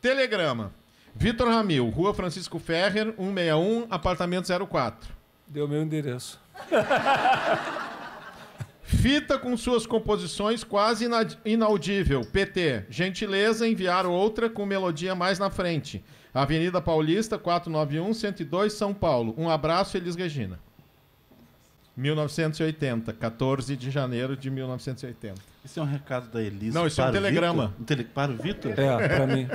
Telegrama. Vitor Ramil, Rua Francisco Ferrer, 161, apartamento 04. Deu meu endereço. Fita com suas composições quase inaudível. PT. Gentileza enviar outra com melodia mais na frente. Avenida Paulista, 491, 102, São Paulo. Um abraço, Elis Regina. 1980, 14 de janeiro de 1980. Esse é um recado da Elis. Não, isso é um telegrama. Para o Vitor? É, para mim.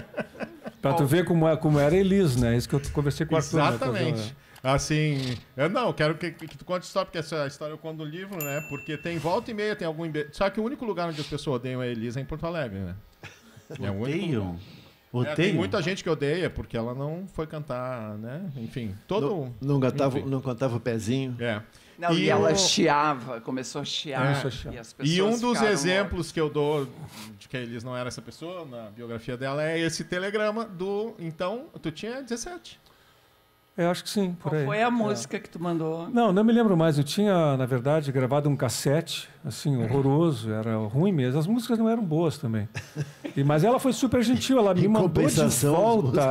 Para tu ver como era Elis, né? Isso que eu conversei com o Arthur. Exatamente. Né? Assim, eu não, quero que tu conte só, porque essa história eu conto no livro, né? Porque tem volta e meia, tem algum... Só que o único lugar onde as pessoas odeiam a Elis é em Porto Alegre, né? Odeiam? Tem muita gente que odeia, porque ela não foi cantar, né? Enfim, todo... Não cantava o pezinho. É. Não, e ela chiava, começou a chiar. E as pessoas um dos exemplos que eu dou de que a Elis não era essa pessoa, na biografia dela, é esse telegrama do... Então, tu tinha 17. Eu acho que sim, por aí. Qual foi a música que tu mandou? Não me lembro mais. Eu tinha, na verdade, gravado um cassete, assim, horroroso, era ruim mesmo. As músicas não eram boas também. Mas ela foi super gentil, ela me mandou de volta.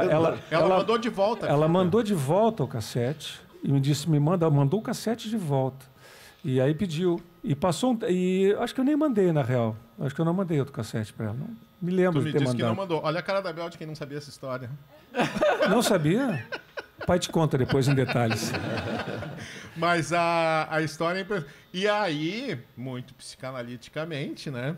Ela mandou de volta. Ela mandou de volta o cassete e me disse, mandou o cassete de volta. E aí pediu. E passou e acho que eu nem mandei, na real. Acho que eu não mandei outro cassete para ela. Não me lembro de ter mandado. Tu me disse que não mandou. Olha a cara da Bel de quem não sabia essa história. Não sabia? O pai te conta depois em detalhes. Mas a história... E aí, muito psicanaliticamente, né?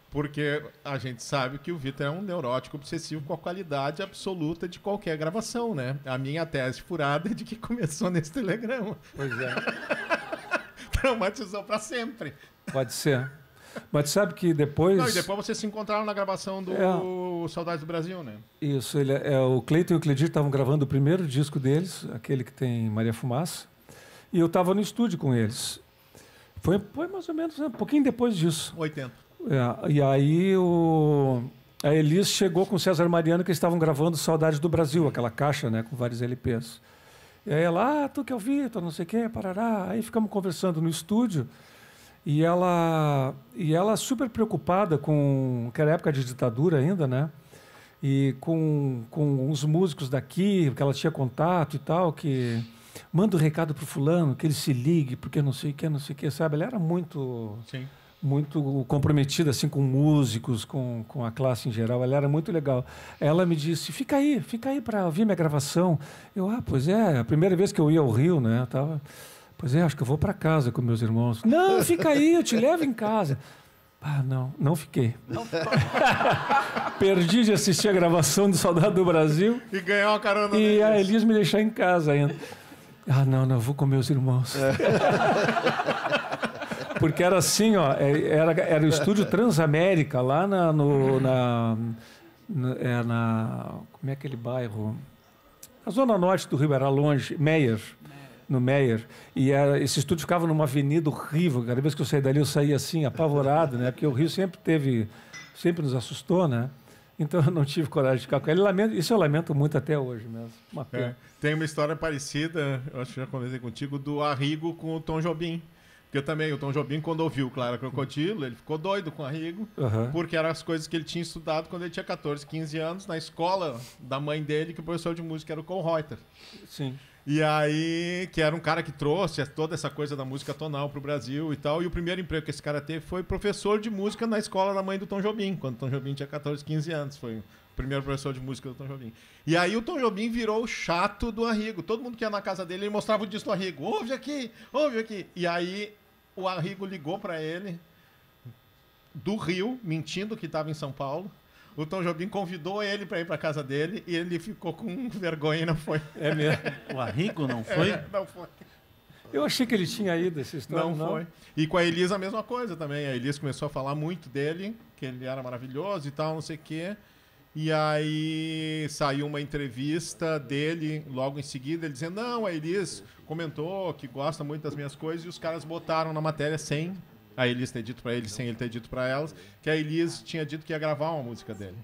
Porque a gente sabe que o Vitor é um neurótico obsessivo com a qualidade absoluta de qualquer gravação, né? A minha tese furada é de que começou nesse telegrama. Pois é. Traumatizou para sempre. Pode ser. Mas sabe que depois... Não, e depois vocês se encontraram na gravação do Saudades do Brasil, né? Isso, o Cleiton e o Cledir estavam gravando o primeiro disco deles, aquele que tem Maria Fumaça, e eu estava no estúdio com eles. Foi mais ou menos um pouquinho depois disso. 80. E aí a Elis chegou com o César Mariano, que eles estavam gravando Saudades do Brasil, aquela caixa, né, com vários LPs. E aí ela, tu que é o Vitor, não sei o quê, parará. Aí ficamos conversando no estúdio. E ela super preocupada com... que era época de ditadura ainda, né? E com uns músicos daqui, que ela tinha contato e tal, que... Manda um recado pro fulano, que ele se ligue, porque não sei o que, sabe? Ela era muito... Sim. Muito comprometida assim, com músicos, com a classe em geral. Ela era muito legal. Ela me disse, fica aí para ouvir minha gravação. Eu, pois é, a primeira vez que eu ia ao Rio, né? Pois é, acho que eu vou para casa com meus irmãos. Não, fica aí, eu te levo em casa. Não fiquei. Perdi de assistir a gravação de Saudade do Brasil. E ganhar uma carona. E a Elis me deixar em casa ainda. Não, eu vou com meus irmãos. Porque era assim, ó, era o estúdio Transamérica, lá como é aquele bairro? A zona norte do Rio, era longe, no Meyer. E esse estúdio ficava numa avenida horrível. Cada vez que eu saía dali, eu saía assim, apavorado, né? Porque o Rio sempre nos assustou, né? Então eu não tive coragem de ficar com ele. Isso eu lamento muito até hoje mesmo. Uma pena. Tem uma história parecida, eu acho que já conversei contigo, do Arrigo com o Tom Jobim. Porque também o Tom Jobim, quando ouviu Clara Crocodilo, ele ficou doido com o Arrigo, porque eram as coisas que ele tinha estudado quando ele tinha 14, 15 anos, na escola da mãe dele, que o professor de música era o Cole Reuter. Sim. E aí, que era um cara que trouxe toda essa coisa da música tonal pro Brasil e tal, e o primeiro emprego que esse cara teve foi professor de música na escola da mãe do Tom Jobim, quando o Tom Jobim tinha 14, 15 anos, foi o primeiro professor de música do Tom Jobim. E aí o Tom Jobim virou o chato do Arrigo, todo mundo que ia na casa dele, ele mostrava o disco do Arrigo, ouve aqui, e aí o Arrigo ligou para ele do Rio, mentindo que estava em São Paulo. O Tom Jobim convidou ele para ir para casa dele e ele ficou com vergonha e não foi. É mesmo? O Arrigo não foi? Não foi. Eu achei que ele tinha ido essa história. Não foi. E com a Elis a mesma coisa também. A Elis começou a falar muito dele, que ele era maravilhoso e tal, não sei o quê. E aí saiu uma entrevista dele logo em seguida, ele dizendo, não, a Elis comentou que gosta muito das minhas coisas, e os caras botaram na matéria sem a Elis ter dito pra ele, sem ele ter dito pra elas, que a Elis tinha dito que ia gravar uma música dele.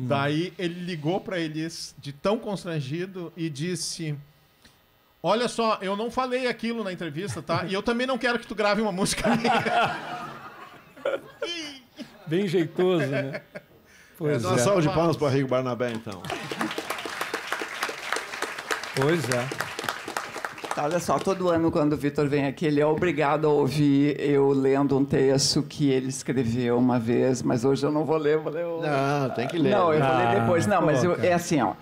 Daí ele ligou pra Elis de tão constrangido e disse, olha só, eu não falei aquilo na entrevista, tá? E eu também não quero que tu grave uma música minha. Bem jeitoso, né? Pois Dá uma salva de palmas para Rigo Barnabé, então. Pois é. Olha só, todo ano quando o Vitor vem aqui, ele é obrigado a ouvir eu lendo um texto que ele escreveu uma vez, mas hoje eu não vou ler, Não, tem que ler. Não, eu vou ler depois. Não, mas cara. é assim, ó.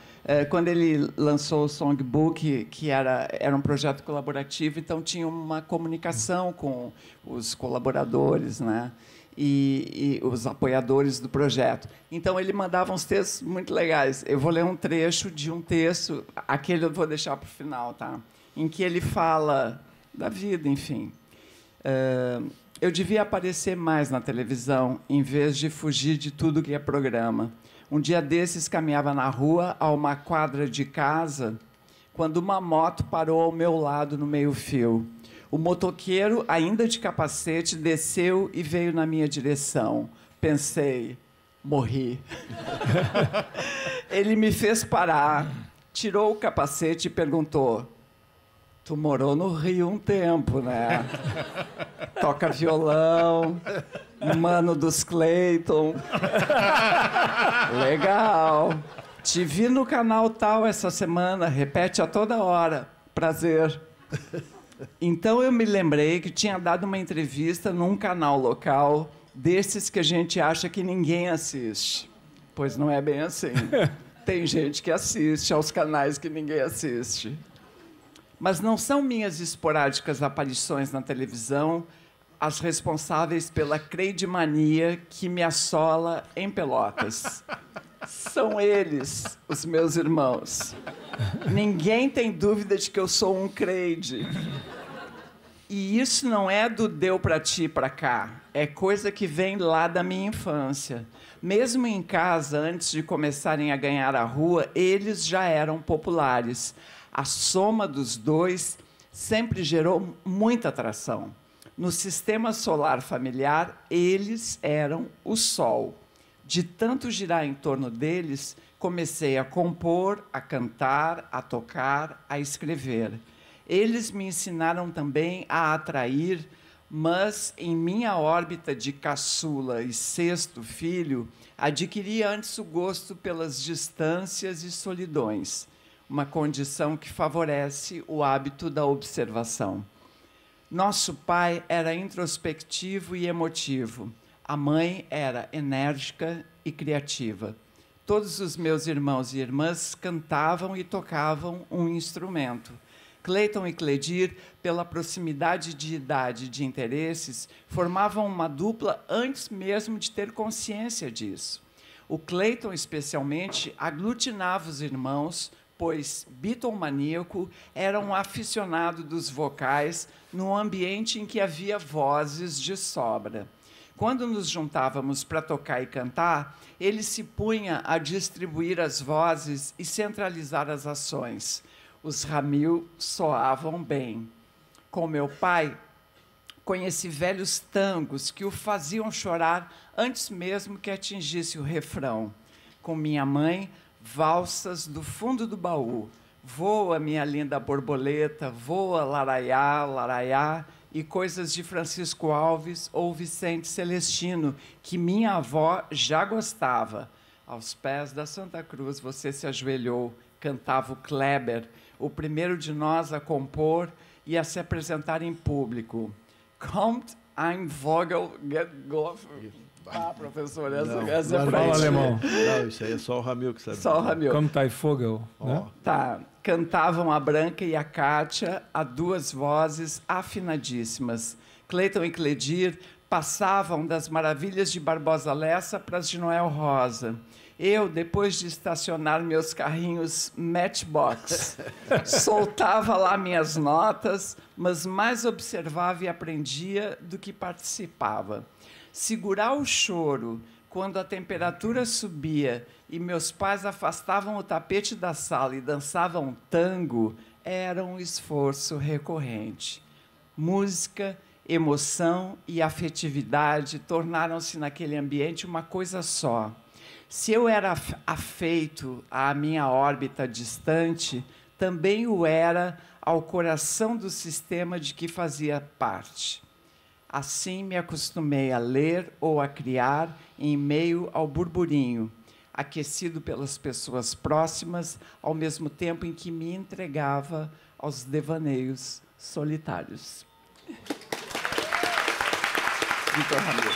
Quando ele lançou o Songbook, que era um projeto colaborativo, então tinha uma comunicação com os colaboradores, né? E os apoiadores do projeto. Então, ele mandava uns textos muito legais. Eu vou ler um trecho de um texto, aquele eu vou deixar para o final, tá? Em que ele fala da vida, enfim. Eu devia aparecer mais na televisão, em vez de fugir de tudo que é programa. Um dia desses, caminhava na rua, a uma quadra de casa, quando uma moto parou ao meu lado no meio-fio. O motoqueiro, ainda de capacete, desceu e veio na minha direção. Pensei, morri. Ele me fez parar, tirou o capacete e perguntou: tu morou no Rio um tempo, né? Toca violão, mano dos Clayton. Legal. Te vi no canal tal essa semana, repete a toda hora. Prazer. Então eu me lembrei que tinha dado uma entrevista num canal local, desses que a gente acha que ninguém assiste. Pois não é bem assim. Tem gente que assiste aos canais que ninguém assiste. Mas não são minhas esporádicas aparições na televisão as responsáveis pela creidimania que me assola em Pelotas. São eles, os meus irmãos. Ninguém tem dúvida de que eu sou um creide. E isso não é do deu pra ti pra cá. É coisa que vem lá da minha infância. Mesmo em casa, antes de começarem a ganhar a rua, eles já eram populares. A soma dos dois sempre gerou muita atração. No sistema solar familiar, eles eram o Sol. De tanto girar em torno deles, comecei a compor, a cantar, a tocar, a escrever. Eles me ensinaram também a atrair, mas em minha órbita de caçula e sexto filho, adquiri antes o gosto pelas distâncias e solidões, uma condição que favorece o hábito da observação. Nosso pai era introspectivo e emotivo. A mãe era enérgica e criativa. Todos os meus irmãos e irmãs cantavam e tocavam um instrumento. Clayton e Cledir, pela proximidade de idade e de interesses, formavam uma dupla antes mesmo de ter consciência disso. O Clayton, especialmente, aglutinava os irmãos, pois, bitomaníaco, era um aficionado dos vocais num ambiente em que havia vozes de sobra. Quando nos juntávamos para tocar e cantar, ele se punha a distribuir as vozes e centralizar as ações. Os Ramil soavam bem. Com meu pai, conheci velhos tangos que o faziam chorar antes mesmo que atingisse o refrão. Com minha mãe, valsas do fundo do baú. Voa, minha linda borboleta, voa, laraiá, laraiá, e coisas de Francisco Alves ou Vicente Celestino, que minha avó já gostava. Aos pés da Santa Cruz você se ajoelhou, cantava o Kleber, o primeiro de nós a compor e a se apresentar em público. Kommt ein Vogel gegoffen. Ah, professor, essa é pra alemão. Não, isso aí é só o Ramil que sabe. Só o Ramil. Kommt ein Vogel, né? Tá. Cantavam a Branca e a Kátia a duas vozes afinadíssimas. Clayton e Cledir passavam das maravilhas de Barbosa Lessa para as de Noel Rosa. Eu, depois de estacionar meus carrinhos Matchbox, soltava lá minhas notas, mas mais observava e aprendia do que participava. Segurar o choro quando a temperatura subia e meus pais afastavam o tapete da sala e dançavam tango, era um esforço recorrente. Música, emoção e afetividade tornaram-se naquele ambiente uma coisa só. Se eu era afeito à minha órbita distante, também o era ao coração do sistema de que fazia parte. Assim me acostumei a ler ou a criar em meio ao burburinho. aquecido pelas pessoas próximas, ao mesmo tempo em que me entregava aos devaneios solitários. Vitor Ramiro.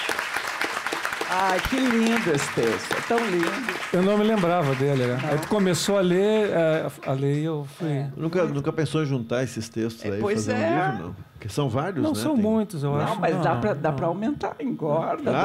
Ai, que lindo esse texto, é tão lindo. Eu não me lembrava dele. Né? Aí tu começou a ler e eu fui... Nunca pensou em juntar esses textos aí, pois fazer um livro, não? Porque são vários, Não né? são muitos, eu acho. Não, mas dá para aumentar, engorda. Ah,